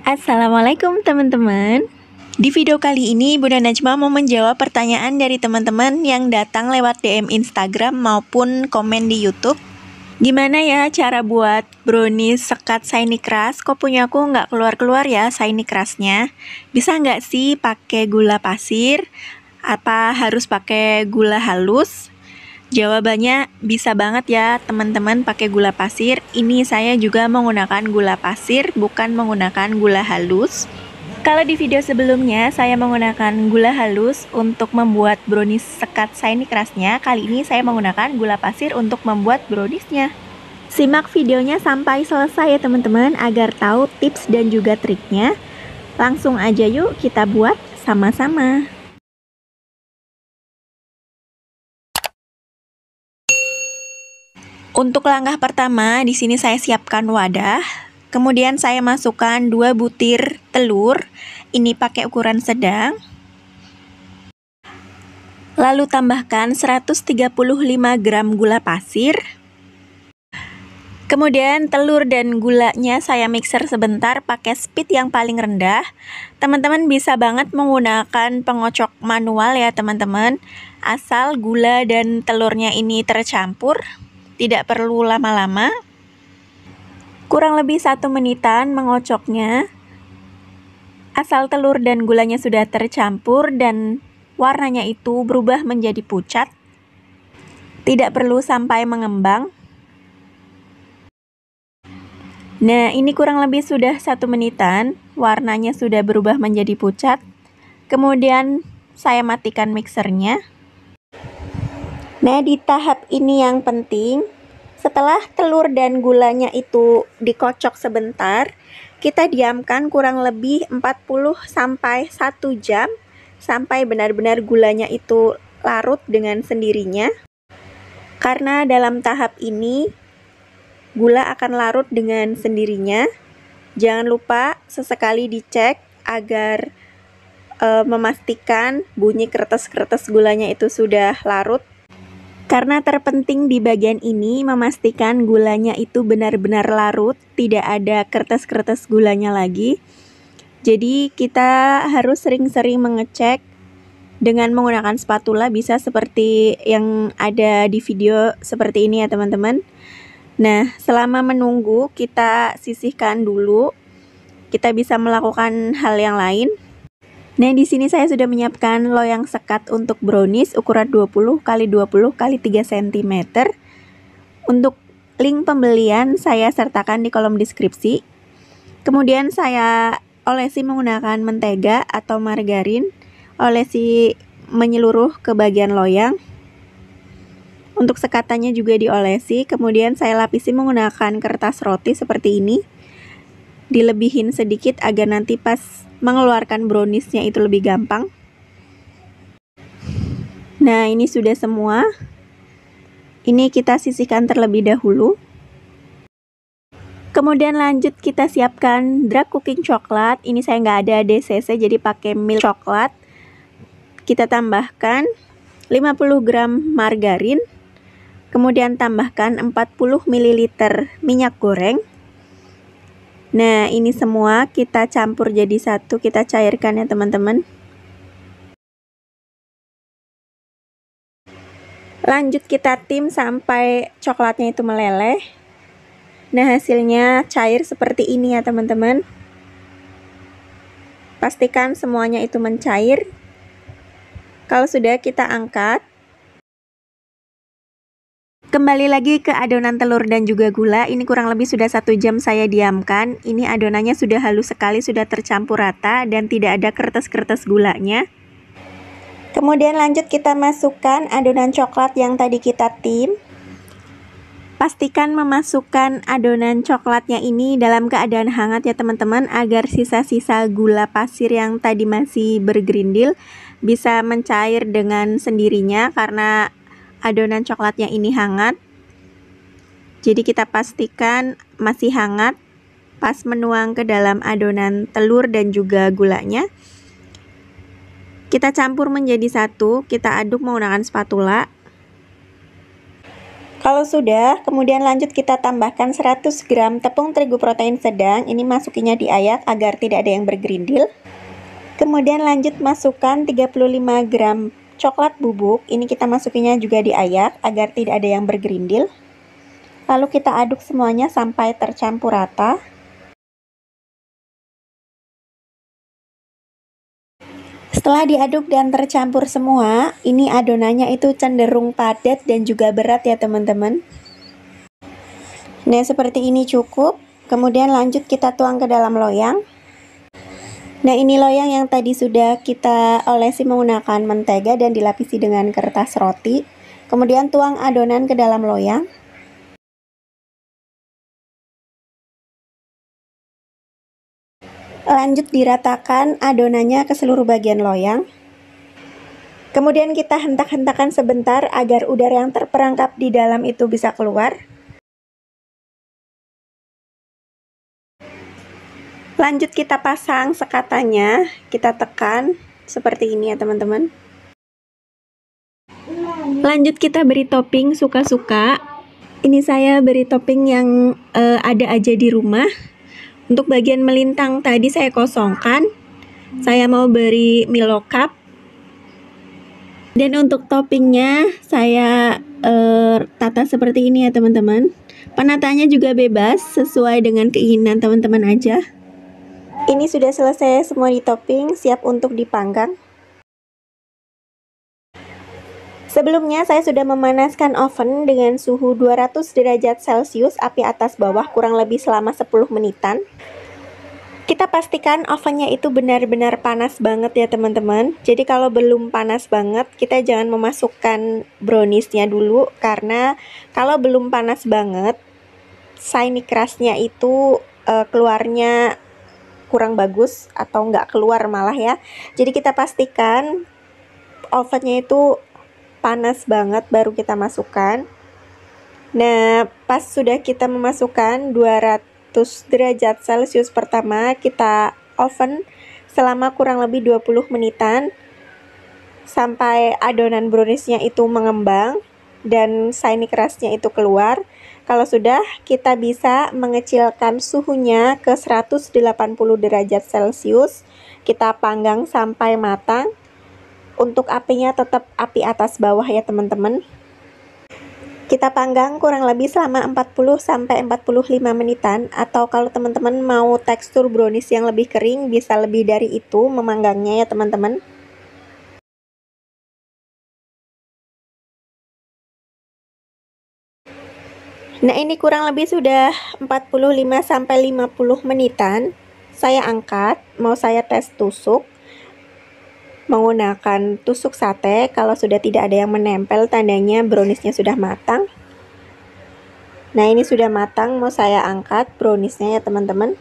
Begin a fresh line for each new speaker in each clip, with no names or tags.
Assalamualaikum teman-teman. Di video kali ini Bunda Najma mau menjawab pertanyaan dari teman-teman yang datang lewat DM Instagram maupun komen di YouTube. Gimana ya cara buat brownies sekat shiny crush? Kok punya aku nggak keluar-keluar ya shiny crushnya? Bisa nggak sih pakai gula pasir? Apa harus pakai gula halus? Jawabannya bisa banget ya teman-teman pakai gula pasir. Ini saya juga menggunakan gula pasir, bukan menggunakan gula halus. Kalau di video sebelumnya saya menggunakan gula halus untuk membuat brownies sekat shiny crushnya, kali ini saya menggunakan gula pasir untuk membuat browniesnya. Simak videonya sampai selesai ya teman-teman agar tahu tips dan juga triknya. Langsung aja yuk kita buat sama-sama. Untuk langkah pertama, di sini saya siapkan wadah. Kemudian saya masukkan 2 butir telur. Ini pakai ukuran sedang. Lalu tambahkan 135 gram gula pasir. Kemudian telur dan gulanya saya mixer sebentar pakai speed yang paling rendah. Teman-teman bisa banget menggunakan pengocok manual ya teman-teman. Asal gula dan telurnya ini tercampur. Tidak perlu lama-lama. Kurang lebih 1 menitan mengocoknya. Asal telur dan gulanya sudah tercampur dan warnanya itu berubah menjadi pucat. Tidak perlu sampai mengembang. Nah, ini kurang lebih sudah 1 menitan. Warnanya sudah berubah menjadi pucat. Kemudian saya matikan mixernya. Nah, di tahap ini yang penting, setelah telur dan gulanya itu dikocok sebentar, kita diamkan kurang lebih 40-1 jam sampai benar-benar gulanya itu larut dengan sendirinya. Karena dalam tahap ini gula akan larut dengan sendirinya. Jangan lupa sesekali dicek agar memastikan bunyi kertas-kertas gulanya itu sudah larut. Karena terpenting di bagian ini memastikan gulanya itu benar-benar larut, tidak ada kertas-kertas gulanya lagi. Jadi kita harus sering-sering mengecek dengan menggunakan spatula, bisa seperti yang ada di video seperti ini ya teman-teman. Nah, selama menunggu kita sisihkan dulu. Kita bisa melakukan hal yang lain. Nah, di sini saya sudah menyiapkan loyang sekat untuk brownies ukuran 20 x 20 x 3 cm. Untuk link pembelian saya sertakan di kolom deskripsi. Kemudian saya olesi menggunakan mentega atau margarin. Olesi menyeluruh ke bagian loyang. Untuk sekatannya juga diolesi. Kemudian saya lapisi menggunakan kertas roti seperti ini. Dilebihin sedikit agar nanti pas mengeluarkan browniesnya itu lebih gampang. Nah, ini sudah semua. Ini kita sisihkan terlebih dahulu. Kemudian lanjut kita siapkan dark cooking coklat. Ini saya nggak ada DCC jadi pakai milk coklat. Kita tambahkan 50 gram margarin. Kemudian tambahkan 40 ml minyak goreng. Nah, ini semua kita campur jadi satu, kita cairkan ya teman-teman. Lanjut kita tim sampai coklatnya itu meleleh. Nah, hasilnya cair seperti ini ya teman-teman. Pastikan semuanya itu mencair. Kalau sudah, kita angkat. Kembali lagi ke adonan telur dan juga gula. Ini kurang lebih sudah 1 jam saya diamkan. Ini adonannya sudah halus sekali, sudah tercampur rata dan tidak ada kertas-kertas gulanya. Kemudian lanjut kita masukkan adonan coklat yang tadi kita tim. Pastikan memasukkan adonan coklatnya ini dalam keadaan hangat ya teman-teman, agar sisa-sisa gula pasir yang tadi masih bergerindil bisa mencair dengan sendirinya karena adonan coklatnya ini hangat. Jadi kita pastikan masih hangat pas menuang ke dalam adonan telur dan juga gulanya. Kita campur menjadi satu, kita aduk menggunakan spatula. Kalau sudah, kemudian lanjut kita tambahkan 100 gram tepung terigu protein sedang. Ini masukinya diayak agar tidak ada yang bergerindil. Kemudian lanjut masukkan 35 gram coklat bubuk. Ini kita masukinya juga diayak agar tidak ada yang bergerindil. Lalu kita aduk semuanya sampai tercampur rata. Setelah diaduk dan tercampur semua, ini adonannya itu cenderung padat dan juga berat ya teman-teman. Nah, seperti ini cukup. Kemudian lanjut kita tuang ke dalam loyang. Nah, ini loyang yang tadi sudah kita olesi menggunakan mentega dan dilapisi dengan kertas roti. Kemudian tuang adonan ke dalam loyang. Lanjut diratakan adonannya ke seluruh bagian loyang. Kemudian kita hentak-hentakan sebentar agar udara yang terperangkap di dalam itu bisa keluar. Lanjut kita pasang sekatannya, kita tekan seperti ini ya teman-teman. Lanjut kita beri topping suka-suka. Ini saya beri topping yang ada aja di rumah. Untuk bagian melintang tadi saya kosongkan. Saya mau beri Milo Cup. Dan untuk toppingnya saya tata seperti ini ya teman-teman. Penataannya juga bebas sesuai dengan keinginan teman-teman aja. Ini sudah selesai semua di topping, siap untuk dipanggang. Sebelumnya saya sudah memanaskan oven dengan suhu 200 derajat Celcius, api atas bawah kurang lebih selama 10 menitan. Kita pastikan ovennya itu benar-benar panas banget ya teman-teman. Jadi kalau belum panas banget, kita jangan memasukkan browniesnya dulu, karena kalau belum panas banget, shiny crust-nya itu keluarnya kurang bagus atau nggak keluar malah ya. Jadi kita pastikan ovennya itu panas banget baru kita masukkan. Nah, pas sudah kita memasukkan 200 derajat Celcius pertama, kita oven selama kurang lebih 20 menitan sampai adonan browniesnya itu mengembang dan shiny crust-nya itu keluar. Kalau sudah, kita bisa mengecilkan suhunya ke 180 derajat Celcius. Kita panggang sampai matang. Untuk apinya tetap api atas bawah ya teman-teman. Kita panggang kurang lebih selama 40-45 menitan, atau kalau teman-teman mau tekstur brownies yang lebih kering bisa lebih dari itu memanggangnya ya teman-teman. Nah, ini kurang lebih sudah 45-50 menitan. Saya angkat, mau saya tes tusuk. Menggunakan tusuk sate, kalau sudah tidak ada yang menempel tandanya browniesnya sudah matang. Nah, ini sudah matang, mau saya angkat browniesnya ya teman-teman.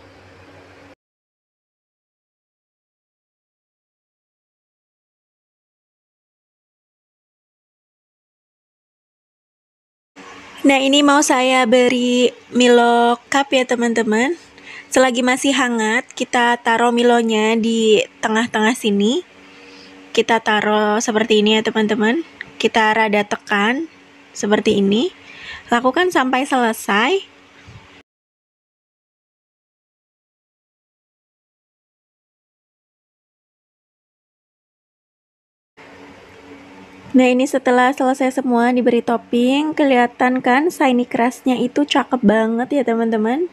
Nah, ini mau saya beri Milo Cup ya teman-teman. Selagi masih hangat, kita taruh Milonya di tengah-tengah sini. Kita taruh seperti ini ya teman-teman. Kita rada tekan seperti ini. Lakukan sampai selesai. Nah, ini setelah selesai semua diberi topping, kelihatan kan shiny crust-nya itu cakep banget ya teman-teman.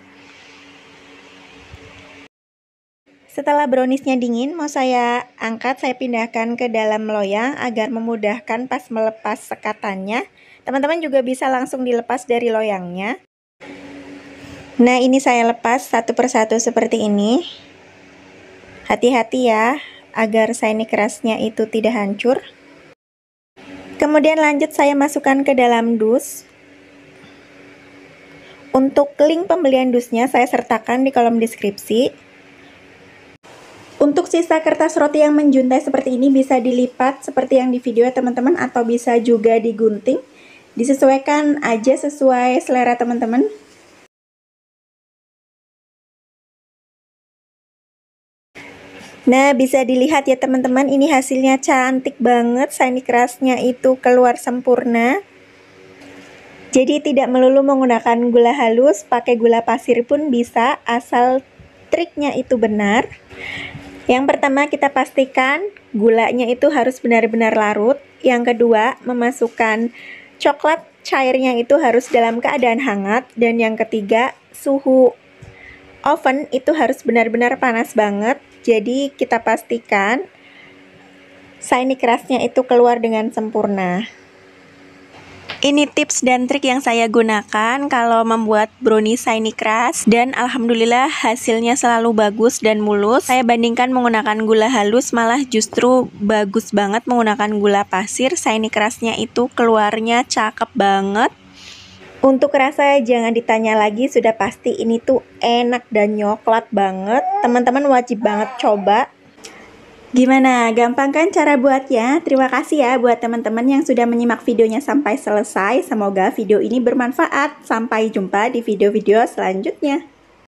Setelah browniesnya dingin, mau saya angkat, saya pindahkan ke dalam loyang agar memudahkan pas melepas sekatannya. Teman-teman juga bisa langsung dilepas dari loyangnya. Nah, ini saya lepas satu persatu seperti ini. Hati-hati ya, agar shiny crust-nya itu tidak hancur. Kemudian lanjut saya masukkan ke dalam dus. Untuk link pembelian dusnya saya sertakan di kolom deskripsi. Untuk sisa kertas roti yang menjuntai seperti ini bisa dilipat seperti yang di video ya teman-teman, atau bisa juga digunting. Disesuaikan aja sesuai selera teman-teman. Nah, bisa dilihat ya teman-teman, ini hasilnya cantik banget, shiny crust-nya itu keluar sempurna. Jadi tidak melulu menggunakan gula halus, pakai gula pasir pun bisa, asal triknya itu benar. Yang pertama, kita pastikan gulanya itu harus benar-benar larut. Yang kedua, memasukkan coklat cairnya itu harus dalam keadaan hangat. Dan yang ketiga, suhu oven itu harus benar-benar panas banget. Jadi kita pastikan shiny crust-nya itu keluar dengan sempurna. Ini tips dan trik yang saya gunakan kalau membuat brownie shiny crust, dan alhamdulillah hasilnya selalu bagus dan mulus. Saya bandingkan menggunakan gula halus, malah justru bagus banget menggunakan gula pasir. Shiny crust-nya itu keluarnya cakep banget. Untuk rasa jangan ditanya lagi, sudah pasti ini tuh enak dan nyoklat banget. Teman-teman wajib banget coba. Gimana? Gampang kan cara buatnya? Terima kasih ya buat teman-teman yang sudah menyimak videonya sampai selesai. Semoga video ini bermanfaat. Sampai jumpa di video-video selanjutnya.